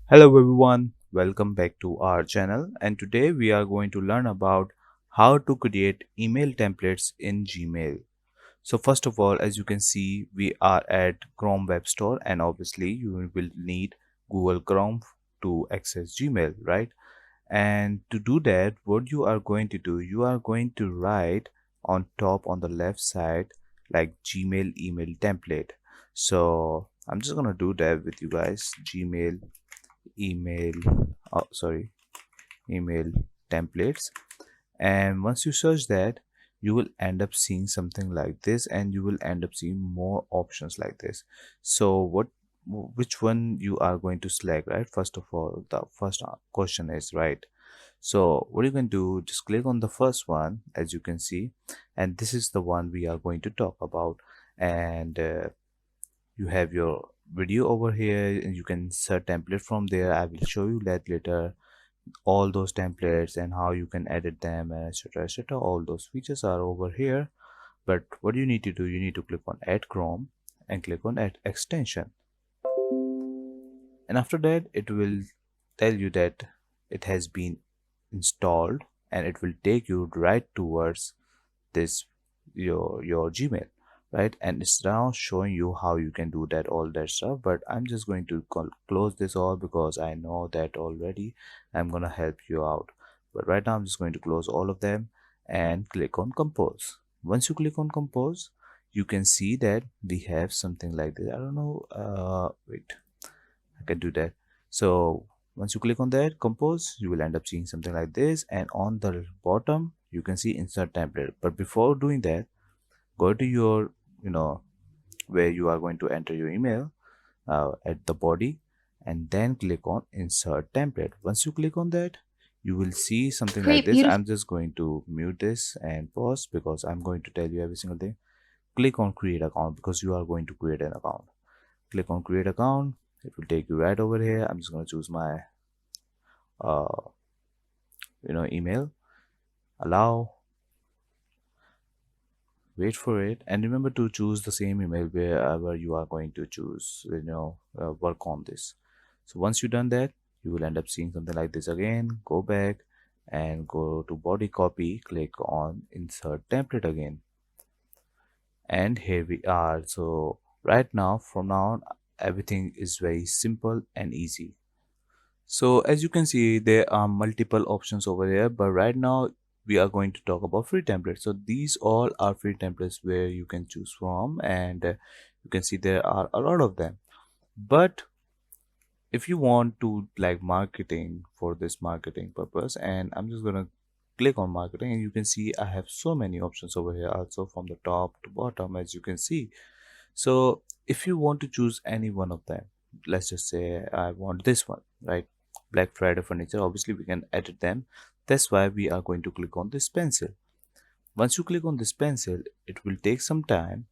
Hello everyone, welcome back to our channel, and today we are going to learn about how to create email templates in Gmail. So first of all, as you can see, we are at Chrome Web Store, and obviously you will need Google Chrome to access Gmail, right? And to do that, what you are going to do, you are going to write on top on the left side like Gmail email template. So I'm just gonna do that with you guys. Gmail email sorry, email templates. And once you search that, you will end up seeing something like this, and you will end up seeing more options like this. So which one you are going to select, right? First of all, the first question is, right? So what you can do, just click on the first one, as you can see, and this is the one we are going to talk about. And you have your video over here, and you can set template from there. I will show you that later, all those templates and how you can edit them, and etc etc. All those features are over here. But what you need to do, you need to click on add Chrome and click on add extension, and after that it will tell you that it has been installed, and it will take you right towards this your Gmail, right? And it's now showing you how you can do that, all that stuff. But I'm just going to close this all because I know that already. I'm gonna help you out, but right now I'm just going to close all of them and click on compose. Once you click on compose, you can see that we have something like this. I don't know, wait, I can do that. So once you click on that compose, you will end up seeing something like this, and on the bottom you can see insert template. But before doing that, go to your, where you are going to enter your email, at the body, and then click on insert template. Once you click on that, you will see something like Great, this. beautiful. I'm just going to mute this and pause because I'm going to tell you every single thing. Click on create account because you are going to create an account. Click on create account. It will take you right over here. I'm just going to choose my uh email. Allow, wait for it, and remember to choose the same email wherever you are going to choose, work on this. So once you've done that, you will end up seeing something like this again. Go back and go to body copy, click on insert template again, and here we are. So right now, from now on, everything is very simple and easy. So as you can see, there are multiple options over here, but right now we are going to talk about free templates. So these all are free templates where you can choose from, and you can see there are a lot of them. But if you want to like marketing for this marketing purpose, and I'm just gonna click on marketing, and you can see I have so many options over here also from the top to bottom, as you can see. So if you want to choose any one of them, let's just say I want this one, right? Black Friday furniture, obviously we can edit them. That's why we are going to click on this pencil. Once you click on this pencil, it will take some time,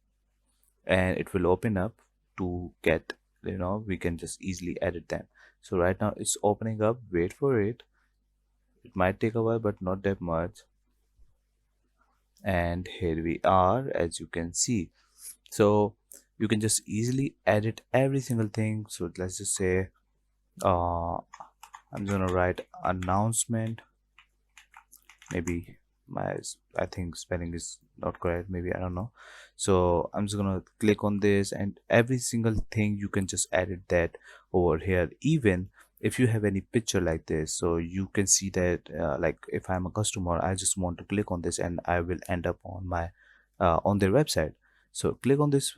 and it will open up to get, we can just easily edit them. So right now it's opening up, wait for it. It might take a while, but not that much. And here we are, as you can see. So you can just easily edit every single thing. So let's just say, uh I'm gonna write announcement. Maybe I think spelling is not correct, maybe, I don't know. So I'm just gonna click on this, and every single thing you can just edit that over here. Even if you have any picture like this, so you can see that, like if I'm a customer, I just want to click on this and I will end up on my on their website. So click on this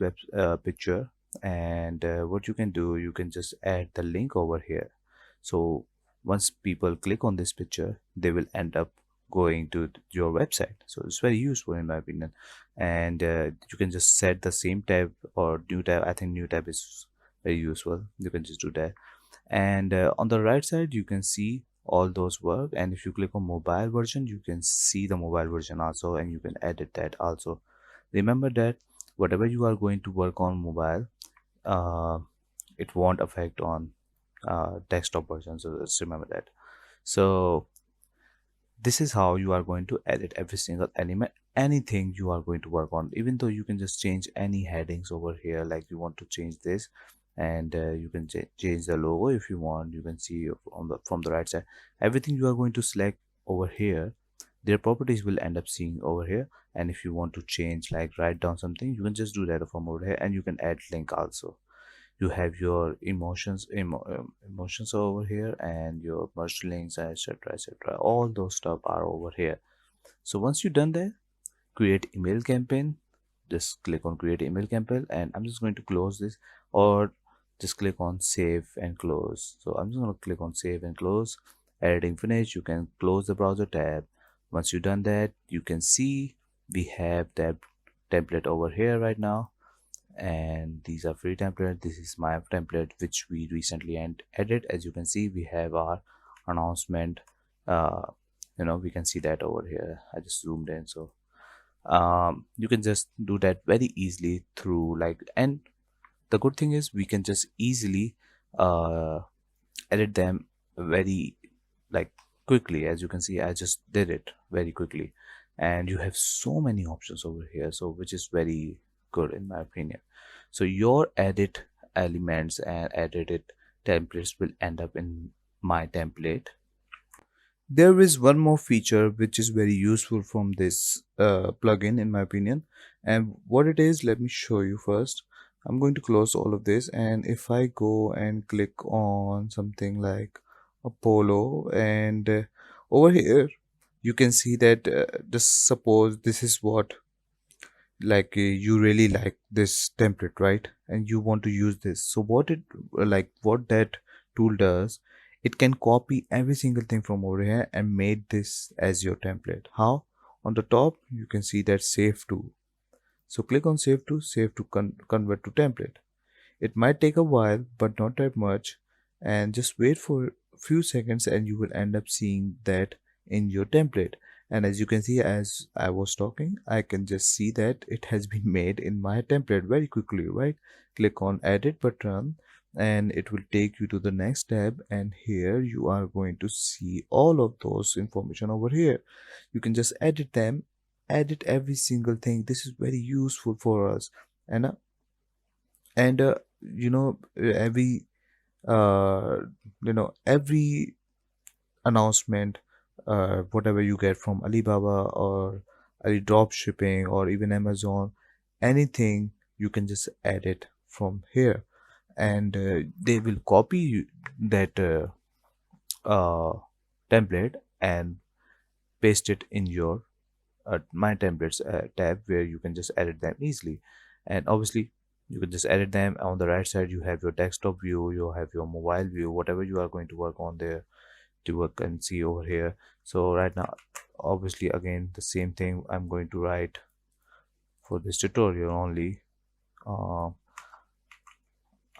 picture, and what you can do, you can just add the link over here. So once people click on this picture, they will end up going to your website. So it's very useful in my opinion. And you can just set the same tab or new tab. I think new tab is very useful. You can just do that. And on the right side you can see all those work, and if you click on mobile version, you can see the mobile version also, and you can edit that also. Remember that whatever you are going to work on mobile, uh, it won't affect on desktop version. So just remember that. So this is how you are going to edit every single element, anything you are going to work on. Even though you can just change any headings over here, like you want to change this, and you can change the logo if you want. You can see on the from the right side everything you are going to select over here, their properties will end up seeing over here. And if you want to change, like write down something, you can just do that from over here, and you can add link also. You have your emotions over here, and your merged links, etc, etc, all those stuff are over here. So once you've done that, create email campaign, just click on create email campaign, and I'm just going to close this, or just click on save and close. So I'm just going to click on save and close. Editing finished, you can close the browser tab. Once you've done that, you can see we have that template over here right now, and these are free template. This is my template which we recently added. As you can see, we have our announcement. uh we can see that over here. I just zoomed in, so you can just do that very easily through like. And the good thing is we can just easily uh edit them very like quickly. As you can see, I just did it very quickly, and you have so many options over here, so which is very good in my opinion. So your edit elements and edited templates will end up in my template. There is one more feature which is very useful from this plugin in my opinion, and what it is, let me show you first. I'm going to close all of this, and if I go and click on something like Apollo, and over here you can see that just suppose this is what, like you really like this template, right? And you want to use this. So what it what that tool does, it can copy every single thing from over here and made this as your template. How? On the top you can see that save to. So click on save to convert to template. It might take a while, but not that much. And just wait for a few seconds and you will end up seeing that in your template. And as you can see, as I was talking, I can just see that it has been made in my template very quickly, right? Click on edit button and it will take you to the next tab, and here you are going to see all of those information over here. You can just edit them, edit every single thing. This is very useful for us. And every uh every announcement, whatever you get from Alibaba or Ali drop shipping or even Amazon, anything, you can just add it from here, and they will copy that uh, template and paste it in your my templates tab, where you can just edit them easily. And obviously you can just edit them. On the right side you have your desktop view, you have your mobile view, whatever you are going to work on there to work and see over here. So right now, obviously again the same thing I'm going to write for this tutorial only. uh,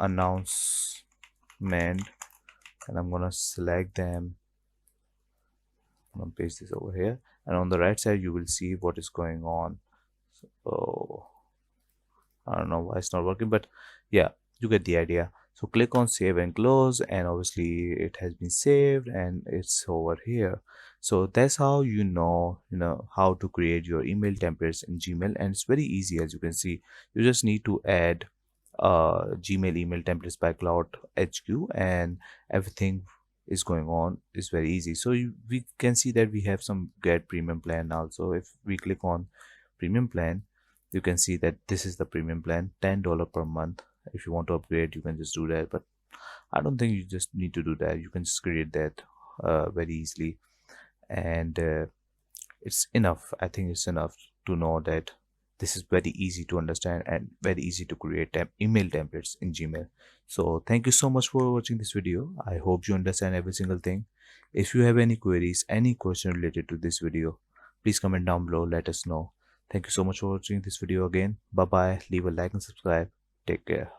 Announcement, and I'm gonna select them. I'm gonna paste this over here, and on the right side you will see what is going on. So I don't know why it's not working, but yeah, you get the idea. So click on save and close, and obviously it has been saved and it's over here. So that's how how to create your email templates in Gmail, and it's very easy. As you can see, you just need to add Gmail email templates by Cloud HQ, and everything is going on is very easy. So we can see that we have some get premium plan also. If we click on premium plan, you can see that this is the premium plan, $10 per month. If you want to upgrade, you can just do that, but I don't think you just need to do that. You can just create that very easily, and it's enough. I think it's enough to know that this is very easy to understand and very easy to create email templates in Gmail. So thank you so much for watching this video. I hope you understand every single thing. If you have any queries, any question related to this video, please comment down below, let us know. Thank you so much for watching this video again. Bye bye. Leave a like and subscribe. Take care.